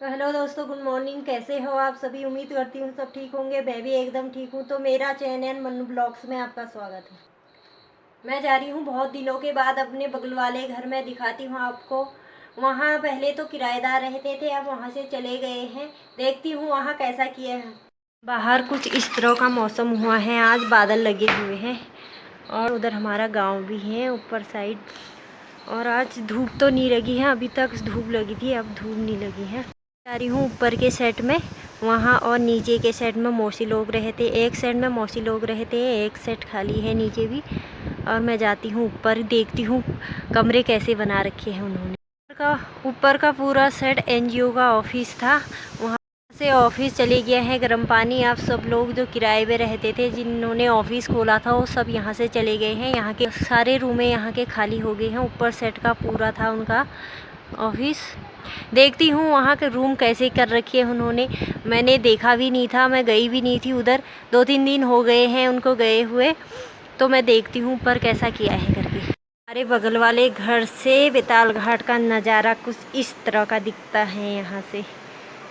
तो हेलो दोस्तों, good morning. कैसे हो आप सभी? उम्मीद करती हूँ सब ठीक होंगे। मैं भी एकदम ठीक हूँ। तो मेरा चैनल मनु ब्लॉग्स में आपका स्वागत है। मैं जा रही हूँ बहुत दिनों के बाद अपने बगल वाले घर में, दिखाती हूँ आपको। वहाँ पहले तो किराएदार रहते थे, अब वहाँ से चले गए हैं। देखती हूँ वहाँ कैसा किया है। बाहर कुछ इस तरह का मौसम हुआ है, आज बादल लगे हुए हैं और उधर हमारा गाँव भी है ऊपर साइड। और आज धूप तो नहीं लगी है, अभी तक धूप लगी थी, अब धूप नहीं लगी है। जा रही हूँ ऊपर के सेट में वहाँ, और नीचे के सेट में मौसी लोग रहते, एक सेट में मौसी लोग रहते हैं, एक सेट खाली है नीचे भी। और मैं जाती हूँ ऊपर, देखती हूँ कमरे कैसे बना रखे हैं उन्होंने। ऊपर का पूरा सेट एनजीओ का ऑफिस था, वहाँ से ऑफिस चले गया है गर्म पानी। आप सब लोग जो किराए पे रहते थे, जिन्होंने ऑफिस खोला था, वो सब यहाँ से चले गए हैं। यहाँ के सारे रूमें यहाँ के खाली हो गए हैं। ऊपर सेट का पूरा था उनका ऑफिस। देखती हूँ वहाँ के रूम कैसे कर रखे हैं उन्होंने। मैंने देखा भी नहीं था, मैं गई भी नहीं थी उधर, 2-3 दिन हो गए हैं उनको गए हुए। तो मैं देखती हूँ ऊपर कैसा किया है करके। हमारे बगल वाले घर से बेताल घाट का नज़ारा कुछ इस तरह का दिखता है यहाँ से।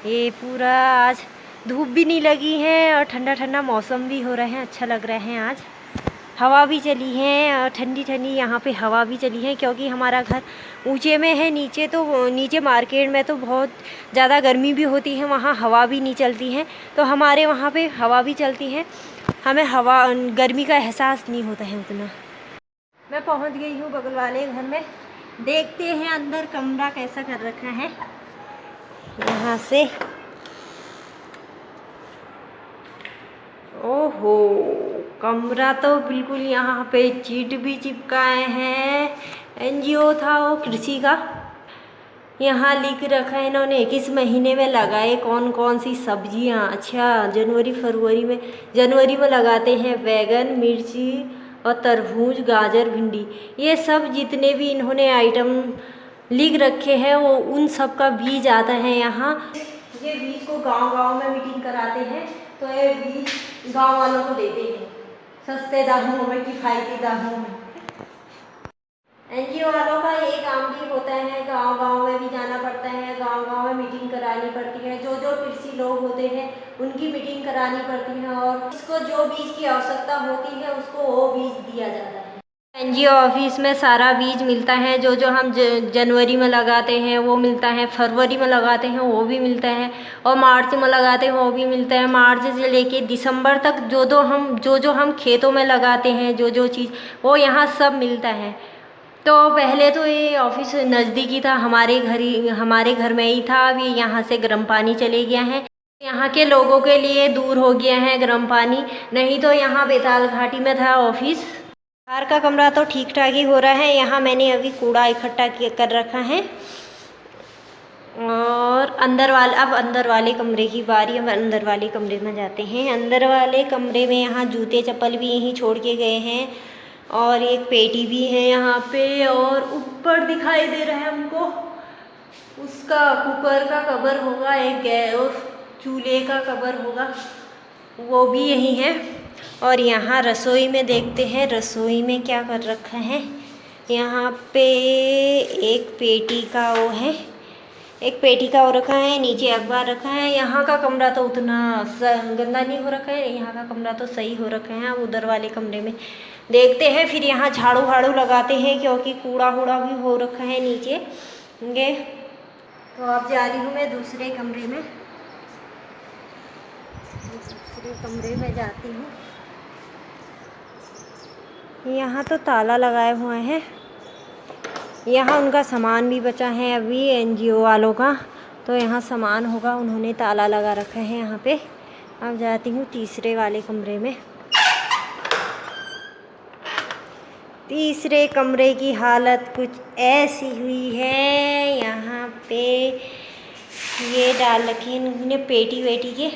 ये पूरा आज धूप भी नहीं लगी है और ठंडा ठंडा मौसम भी हो रहा है, अच्छा लग रहा है। आज हवा भी चली है और ठंडी ठंडी यहाँ पे हवा भी चली है, क्योंकि हमारा घर ऊंचे में है। नीचे तो नीचे मार्केट में तो बहुत ज़्यादा गर्मी भी होती है, वहाँ हवा भी नहीं चलती है। तो हमारे वहाँ पे हवा भी चलती है, हमें हवा गर्मी का एहसास नहीं होता है उतना। मैं पहुँच गई हूँ बगल वाले घर में। देखते हैं अंदर कमरा कैसा कर रखा है। यहाँ से ओहो, कमरा तो बिल्कुल, यहाँ पे चीट भी चिपकाए हैं। एनजीओ था वो कृषि का। यहाँ लिख रखा है इन्होंने किस महीने में लगाए कौन कौन सी सब्जियाँ। अच्छा, जनवरी में लगाते हैं बैगन, मिर्ची और तरबूज, गाजर, भिंडी। ये सब जितने भी इन्होंने आइटम लिख रखे हैं, वो उन सब का बीज आता है यहाँ। ये बीज को गांव-गांव में मीटिंग कराते हैं, तो ये बीज गांव वालों को देते हैं सस्ते दामों में, किफ़ायती दामों में। एनजीओ वालों का ये काम भी होता है, गांव-गांव में भी जाना पड़ता है, गांव-गांव में मीटिंग करानी पड़ती है। जो जो कृषि लोग होते हैं उनकी मीटिंग करानी पड़ती है, और इसको जो बीज की आवश्यकता होती है उसको वो बीज दिया जाता है। एनजीओ ऑफिस में सारा बीज मिलता है। जो जो हम जनवरी में लगाते हैं वो मिलता है, फरवरी में लगाते हैं वो भी मिलता है, और मार्च में लगाते हैं वो भी मिलता है। मार्च से लेके दिसंबर तक जो जो हम खेतों में लगाते हैं, जो जो चीज़, वो यहाँ सब मिलता है। तो पहले तो ये ऑफिस नज़दीकी था, हमारे घर में ही था। अभी यहाँ से गर्म पानी चले गया है, यहाँ के लोगों के लिए दूर हो गया है गर्म पानी। नहीं तो यहाँ बेताल घाटी में था ऑफिस। बाहर का कमरा तो ठीक ठाक ही हो रहा है। यहाँ मैंने अभी कूड़ा इकट्ठा कर रखा है। और अब अंदर वाले कमरे की बारी। अब अंदर वाले कमरे में जाते हैं। अंदर वाले कमरे में यहाँ जूते चप्पल भी यहीं छोड़ के गए हैं, और एक पेटी भी है यहाँ पे। और ऊपर दिखाई दे रहा है हमको उसका कुकर का कवर होगा, एक गैस चूल्हे का कवर होगा, वो भी यही है। और यहाँ रसोई में देखते हैं रसोई में क्या कर रखा है। यहाँ पे एक पेटी का वो है, एक पेटी का वो रखा है, नीचे अखबार रखा है। यहाँ का कमरा तो उतना गंदा नहीं हो रखा है, यहाँ का कमरा तो सही हो रखा है। अब उधर वाले कमरे में देखते हैं, फिर यहाँ झाड़ू वाड़ू लगाते हैं, क्योंकि कूड़ा वूड़ा भी हो रखा है नीचे। ये तो अब जा रही हूँ मैं दूसरे कमरे में। दूसरे कमरे में जाती हूँ। यहाँ तो ताला लगाए हुए हैं। यहाँ उनका सामान भी बचा है अभी एनजीओ वालों का, तो यहाँ सामान होगा, उन्होंने ताला लगा रखा है यहाँ पे। अब जाती हूँ तीसरे वाले कमरे में। तीसरे कमरे की हालत कुछ ऐसी हुई है। यहाँ पे ये डाल रखे हैं इन्होंने पेटी वेटी के,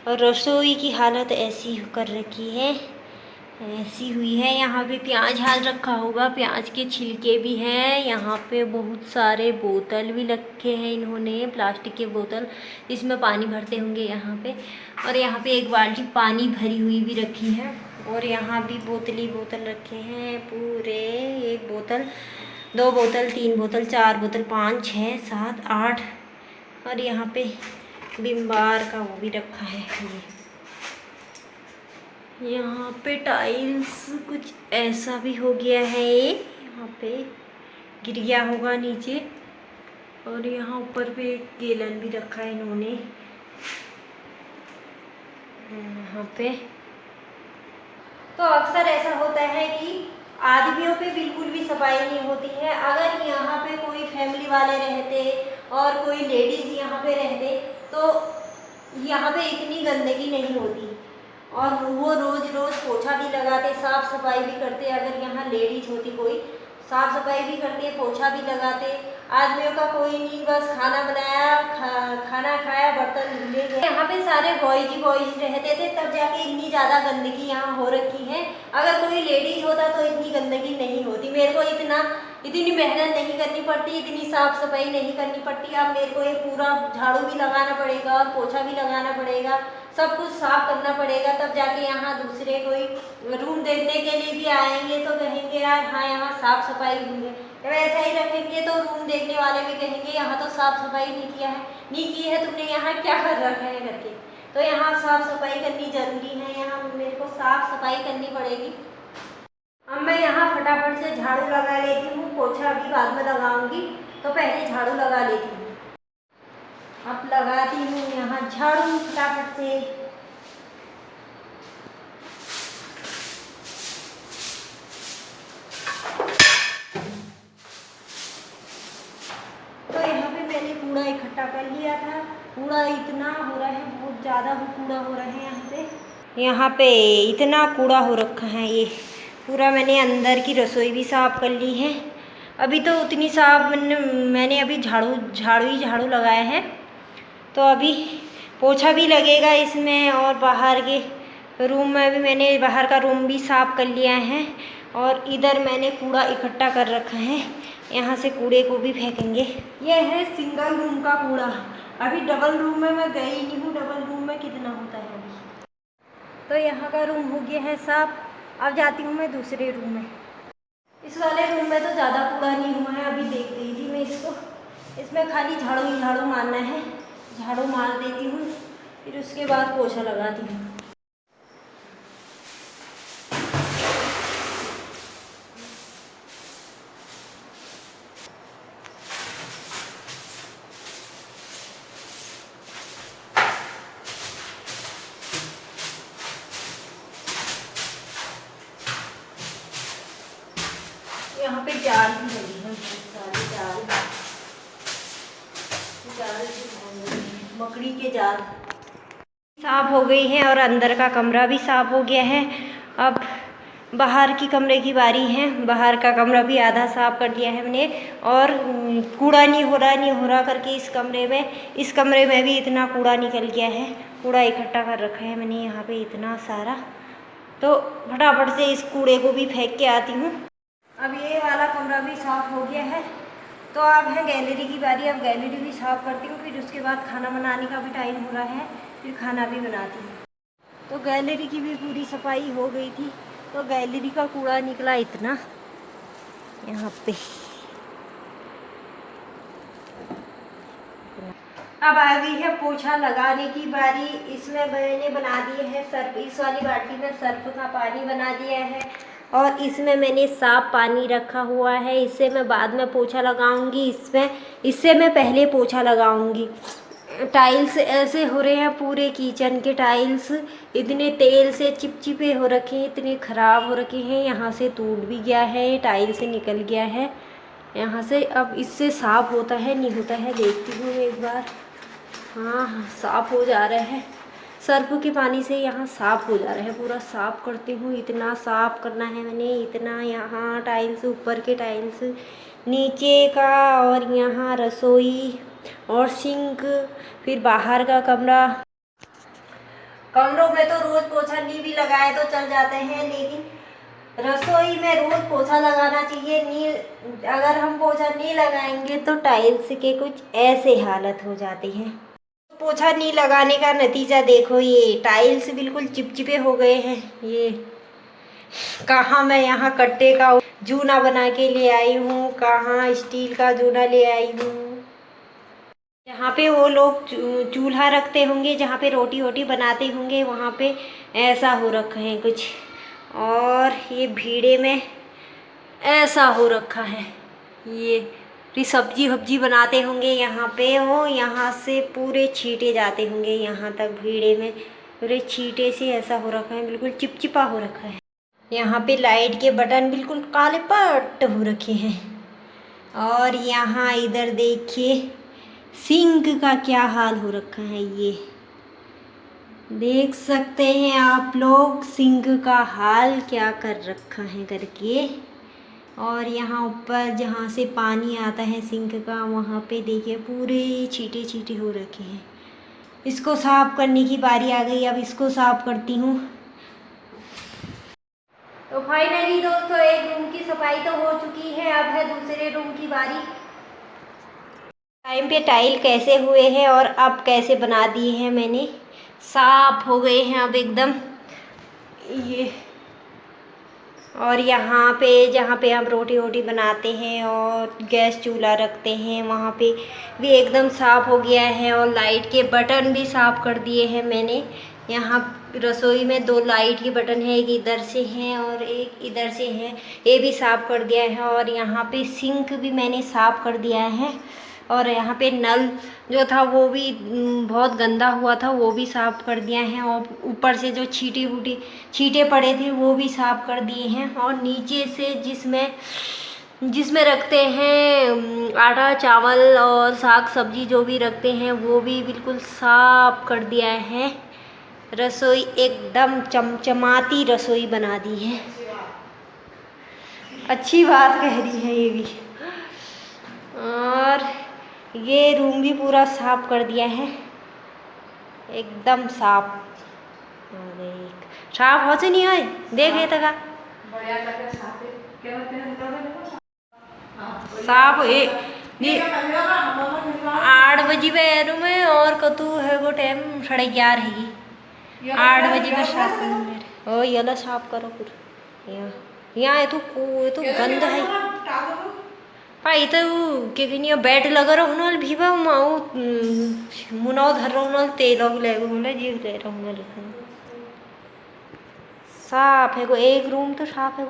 और रसोई की हालत ऐसी कर रखी है, ऐसी हुई है। यहाँ पे प्याज हाल रखा होगा, प्याज के छिलके भी हैं। यहाँ पे बहुत सारे बोतल भी रखे हैं इन्होंने, प्लास्टिक के बोतल, इसमें पानी भरते होंगे यहाँ पे। और यहाँ पे एक बाल्टी पानी भरी हुई भी रखी है, और यहाँ भी बोतल रखे हैं पूरे, एक बोतल 2 बोतल, 3 बोतल, 4 बोतल, 5, 6, 7, 8 और यहाँ पे विम बार का वो भी रखा है। ये यहाँ पे टाइल्स कुछ ऐसा भी हो गया है, यहाँ पे गिर गया होगा नीचे। और यहाँ ऊपर पे एक गैलन भी रखा है इन्होंने यहाँ पे। तो अक्सर ऐसा होता है कि आदमियों पे बिल्कुल भी सफाई नहीं होती है। अगर यहाँ पे कोई फैमिली वाले रहते और कोई लेडीज़ यहाँ पे रहते तो यहाँ पे इतनी गंदगी नहीं होती और वो रोज़ रोज़ पोछा भी लगाते, साफ़ सफाई भी करते। अगर यहाँ लेडीज होती कोई, साफ़ सफाई भी करते, पोछा भी लगाते। आदमियों का कोई नहीं, बस खाना बनाया, खाना खाया, बर्तन धुले गए। यहाँ पे सारे बॉयज ही बॉयज रहते थे, तब जाके इतनी ज़्यादा गंदगी यहाँ हो रखी है। अगर कोई लेडीज होता तो इतनी गंदगी नहीं होती। मेरे को इतनी मेहनत नहीं करनी पड़ती, इतनी साफ़ सफाई नहीं करनी पड़ती। अब मेरे को ये पूरा झाड़ू भी लगाना पड़ेगा और पोछा भी लगाना पड़ेगा, सब कुछ साफ करना पड़ेगा, तब जाके यहाँ दूसरे कोई रूम देखने के लिए भी आएंगे तो कहेंगे यार हाँ यहाँ साफ सफाई हुई है। जब ऐसा ही रखेंगे तो रूम देखने वाले भी कहेंगे यहाँ तो साफ सफाई नहीं की है तुमने, यहाँ क्या कर रखा है करके। तो यहाँ साफ सफाई करनी जरूरी है, यहाँ मेरे को साफ सफाई करनी पड़ेगी। अब मैं यहाँ फटाफट से झाड़ू लगा लेती हूँ, पोछा भी बाद में लगाऊंगी, तो पहले झाड़ू लगा लेती हूँ। अब लगाती हूँ यहाँ झाड़ू फटाफट से। तो यहाँ पे मैंने कूड़ा इकट्ठा कर लिया था। कूड़ा इतना हो रहा है, बहुत ज़्यादा कूड़ा हो रहा है यहाँ पे इतना कूड़ा हो रखा है। ये पूरा मैंने अंदर की रसोई भी साफ़ कर ली है। अभी तो उतनी साफ मैंने अभी झाड़ू लगाया है, तो अभी पोछा भी लगेगा इसमें। और बाहर के रूम में भी मैंने बाहर का रूम भी साफ़ कर लिया है। और इधर मैंने कूड़ा इकट्ठा कर रखा है, यहाँ से कूड़े को भी फेंकेंगे। ये है सिंगल रूम का कूड़ा। अभी डबल रूम में मैं गई नहीं हूँ, डबल रूम में कितना होता है अभी। तो यहाँ का रूम हो गया है साफ। अब जाती हूँ मैं दूसरे रूम में। इस वाले रूम में तो ज़्यादा कूड़ा नहीं हुआ है, अभी देख रही थी मैं इसको। इसमें खाली झाड़ू ही झाड़ू मारना है, झाड़ू मार देती हूँ, फिर उसके बाद पोछा लगाती हूँ। यहाँ पे जाल भी लगी है, सारी जाल मकड़ी के जाल साफ हो गई है और अंदर का कमरा भी साफ हो गया है। अब बाहर की कमरे की बारी है। बाहर का कमरा भी आधा साफ कर दिया है मैंने। और कूड़ा नहीं हो रहा करके इस कमरे में भी इतना कूड़ा निकल गया है। कूड़ा इकट्ठा कर रखा है मैंने यहाँ पे इतना सारा। तो फटाफट से इस कूड़े को भी फेंक के आती हूँ। अब ये वाला कमरा भी साफ हो गया है, तो अब है गैलरी की बारी। अब गैलरी भी साफ करती हूँ, फिर उसके बाद खाना बनाने का भी टाइम हो रहा है, फिर खाना भी बनाती हूँ। तो गैलरी की भी पूरी सफाई हो गई थी, तो गैलरी का कूड़ा निकला इतना यहाँ पे। अब आ गई है पोछा लगाने की बारी। इसमें मैंने बना दिए है सर्फ। इस वाली बाल्टी में सर्फ का पानी बना दिया है और इसमें मैंने साफ पानी रखा हुआ है। इससे मैं बाद में पोछा लगाऊंगी। इससे मैं पहले पोछा लगाऊंगी। टाइल्स ऐसे हो रहे हैं, पूरे किचन के टाइल्स इतने तेल से चिपचिपे हो रखे हैं, इतने ख़राब हो रखे हैं। यहाँ से टूट भी गया है, टाइल्स से निकल गया है यहाँ से। अब इससे साफ़ होता है नहीं होता है देखती हूँ एक बार। हाँ साफ़ हो जा रहा है, सर्फ के पानी से यहाँ साफ़ हो जा रहा है। पूरा साफ़ करती हूँ, इतना साफ़ करना है मैंने, इतना। यहाँ टाइल्स, ऊपर के टाइल्स, नीचे का, और यहाँ रसोई और सिंक, फिर बाहर का कमरा। कमरों में तो रोज़ पोछा नहीं भी लगाए तो चल जाते हैं, लेकिन रसोई में रोज़ पोछा लगाना चाहिए। नहीं, अगर हम पोछा नहीं लगाएंगे तो टाइल्स के कुछ ऐसे हालत हो जाती है। पोछा नहीं लगाने का नतीजा देखो, ये टाइल्स बिल्कुल चिपचिपे हो गए हैं। ये कहाँ मैं यहाँ कट्टे का जूना बना के ले आई हूँ, कहाँ स्टील का जूना ले आई हूँ। जहाँ पे वो लोग चूल्हा रखते होंगे, जहाँ पे रोटी वोटी बनाते होंगे, वहाँ पे ऐसा हो रखा है कुछ। और ये भीड़े में ऐसा हो रखा है। ये सब्जी वब्जी बनाते होंगे यहाँ पे, वो यहाँ से पूरे छींटे जाते होंगे यहाँ तक भीड़े में, पूरे छींटे से ऐसा हो रखा है, बिल्कुल चिपचिपा हो रखा है। यहाँ पे लाइट के बटन बिल्कुल काले पट्ट हो रखे हैं। और यहाँ इधर देखिए सिंक का क्या हाल हो रखा है, ये देख सकते हैं आप लोग सिंक का हाल क्या कर रखा है करके। और यहाँ ऊपर जहाँ से पानी आता है सिंक का, वहाँ पे देखिए पूरे छींटे छींटे हो रखे हैं। इसको साफ करने की बारी आ गई, अब इसको साफ करती हूँ। तो फाइनली दोस्तों एक रूम की सफाई तो हो चुकी है, अब है दूसरे रूम की बारी। टाइम पे टाइल कैसे हुए हैं और अब कैसे बना दिए हैं मैंने, साफ हो गए हैं अब एकदम ये। और यहाँ पे जहाँ पे हम रोटी वोटी बनाते हैं और गैस चूल्हा रखते हैं, वहाँ पे भी एकदम साफ़ हो गया है। और लाइट के बटन भी साफ़ कर दिए हैं मैंने। यहाँ रसोई में 2 लाइट के बटन है, एक इधर से है और एक इधर से है, ये भी साफ़ कर दिया है। और यहाँ पे सिंक भी मैंने साफ़ कर दिया है। और यहाँ पे नल जो था वो भी बहुत गंदा हुआ था, वो भी साफ़ कर दिया है। और ऊपर से जो छींटे पड़े थे वो भी साफ़ कर दिए हैं। और नीचे से जिसमें रखते हैं आटा चावल और साग सब्जी जो भी रखते हैं, वो भी बिल्कुल साफ़ कर दिया है। रसोई एकदम चमचमाती रसोई बना दी है। अच्छी बात कह रही है ये भी। और ये रूम भी पूरा साफ कर दिया है, एकदम साफ। साफ हो से नहीं है, देख ये तक साफ है। 8 बजे बैरू में और कतु है वो टाइम 11:30 है। 8 बजे में साफ कर ओ ये साफ करो फिर। यहाँ ये तो गंद है भाई। तो क्या कहनी बैट लगा रहो ना भीवा माऊ मुनाव धर रहो ना तेल ले जीव ले रहो ना लिखा साफ है। को एक रूम तो साफ है।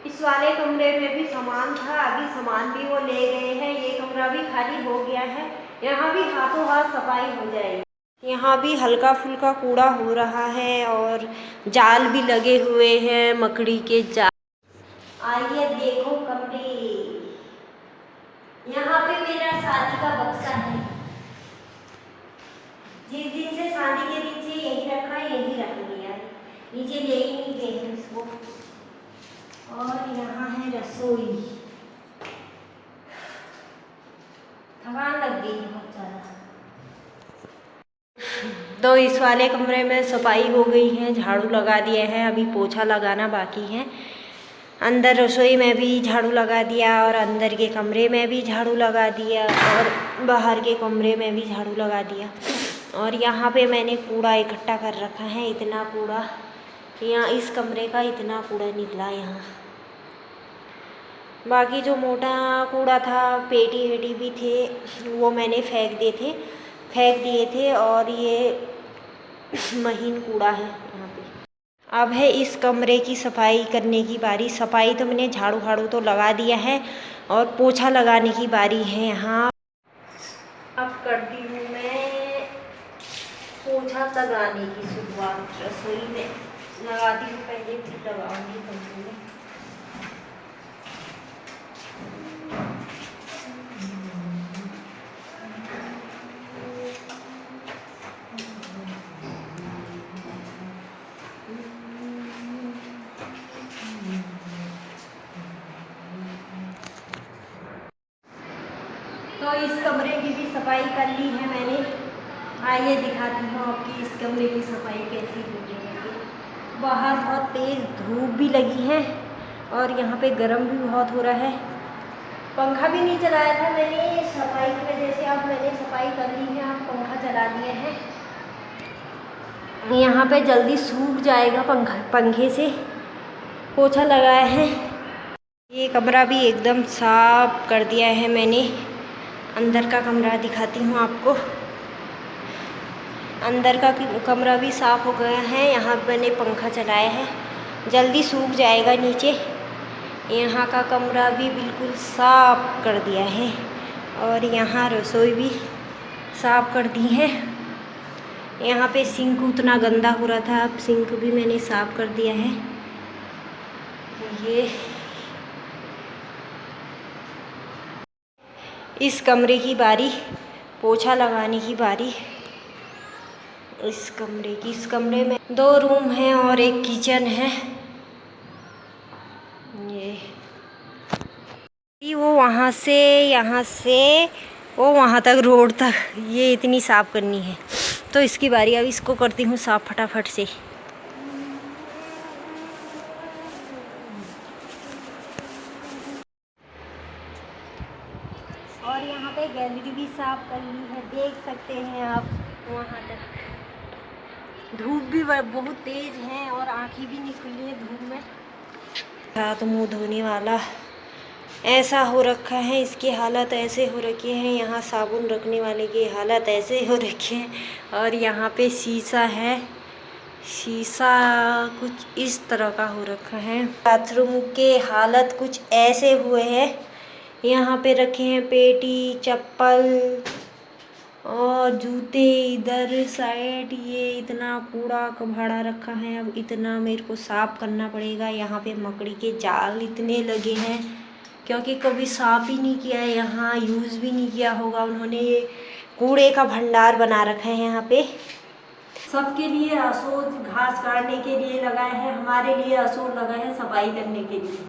इस वाले कमरे में भी सामान था, अभी सामान भी वो ले गए हैं। ये कमरा भी खाली हो गया है, यहाँ भी हाथों हाथ सफाई हो जाएगी। यहाँ भी हल्का फुल्का कूड़ा हो रहा है और जाल भी लगे हुए हैं, मकड़ी के जाल। आइए देखो कमरे, यहाँ पे मेरा शादी का बक्सा है। जिस दिन से शादी के दिन से यही रखा है, यही रख लिया है, नीचे ले ही नहीं गए हैं इसको। और यहाँ है रसोई, थकान लग गई बहुत ज़्यादा। तो इस वाले कमरे में सफाई हो गई है, झाड़ू लगा दिए हैं, अभी पोछा लगाना बाकी है। अंदर रसोई में भी झाड़ू लगा दिया और अंदर के कमरे में भी झाड़ू लगा दिया और बाहर के कमरे में भी झाड़ू लगा दिया। और यहाँ पे मैंने कूड़ा इकट्ठा कर रखा है, इतना कूड़ा यहाँ इस कमरे का इतना कूड़ा निकला यहाँ। बाकी जो मोटा कूड़ा था, पेटी वेटी भी थे, वो मैंने फेंक दिए थे। और ये महीन कूड़ा है यहाँ पे। अब है इस कमरे की सफाई करने की बारी। सफाई तो मैंने झाड़ू तो लगा दिया है और पोछा लगाने की बारी है यहाँ। अब करती हूँ मैं पोछा लगाने की शुरुआत। रसोई में लगाती हूँ पहले, फिर लगाऊंगी कमरे में। तो इस कमरे की भी सफाई कर ली है मैंने। आइए दिखाती हूँ आपकी इस कमरे की सफाई कैसी हुई है। बाहर बहुत तेज़ धूप भी लगी है और यहाँ पे गर्म भी बहुत हो रहा है। पंखा भी नहीं चलाया था मैंने सफाई की वजह से, अब मैंने सफाई कर ली है, अब पंखा चला दिया है। यहाँ पे जल्दी सूख जाएगा पंखे से। पोछा लगाया है। ये कमरा भी एकदम साफ कर दिया है मैंने। अंदर का कमरा दिखाती हूँ आपको। अंदर का कमरा भी साफ हो गया है। यहाँ मैंने पंखा चलाया है, जल्दी सूख जाएगा नीचे। यहाँ का कमरा भी बिल्कुल साफ कर दिया है और यहाँ रसोई भी साफ कर दी है। यहाँ पे सिंक उतना गंदा हो रहा था, अब सिंक भी मैंने साफ कर दिया है। ये इस कमरे की बारी, पोछा लगाने की बारी। इस कमरे में 2 रूम हैं और एक किचन है। ये वो वहाँ से यहाँ से वो वहाँ तक रोड तक ये इतनी साफ करनी है, तो इसकी बारी। अब इसको करती हूँ साफ फटाफट से। और यहाँ पे गैलरी भी साफ कर ली है, देख सकते हैं आप वहाँ तक। धूप भी बहुत तेज है और आँखें भी निकली है धूप में। हाथ मुँह धोने वाला ऐसा हो रखा है, इसकी हालत ऐसे हो रखी है। यहाँ साबुन रखने वाले की हालत ऐसे हो रखी है। और यहाँ पे शीशा है, शीशा कुछ इस तरह का हो रखा है। बाथरूम के हालत कुछ ऐसे हुए हैं। यहाँ पे रखे हैं पेटी, चप्पल और जूते। इधर साइड ये इतना कूड़ा कबाड़ा रखा है, अब इतना मेरे को साफ करना पड़ेगा। यहाँ पे मकड़ी के जाल इतने लगे हैं, क्योंकि कभी साफ ही नहीं किया है, यहाँ यूज़ भी नहीं किया होगा उन्होंने। ये कूड़े का भंडार बना रखा है यहाँ पे। सबके लिए असो घास काटने के लिए लगा है, हमारे लिए असो लगा है सफाई करने के लिए।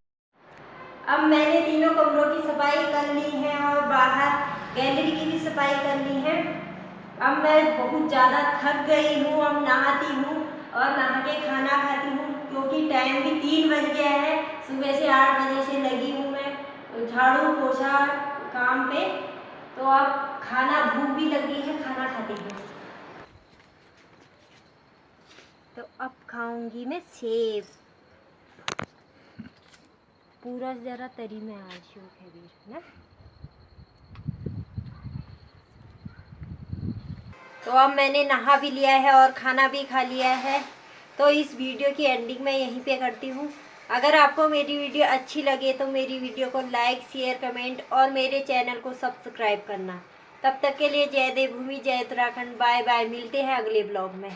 अब मैंने तीनों कमरों की सफाई कर ली है और बाहर गैलरी की भी सफाई कर ली है। अब मैं बहुत ज़्यादा थक गई हूँ, अब नहाती हूँ और नहा के खाना खाती हूँ, क्योंकि टाइम भी 3 बज गया है। सुबह से 8 बजे से लगी हूँ मैं झाड़ू पोछा काम पे। तो अब खाना, भूख भी लगी है, खाना खाती हूँ। तो अब खाऊंगी मैं सेब। पूरा ज़रा तरी में आज शौक है बीर ना। तो अब मैंने नहा भी लिया है और खाना भी खा लिया है, तो इस वीडियो की एंडिंग मैं यहीं पे करती हूँ। अगर आपको मेरी वीडियो अच्छी लगे तो मेरी वीडियो को लाइक, शेयर, कमेंट और मेरे चैनल को सब्सक्राइब करना। तब तक के लिए जय देवभूमि, जय उत्तराखंड। बाय बाय, मिलते हैं अगले ब्लॉग में।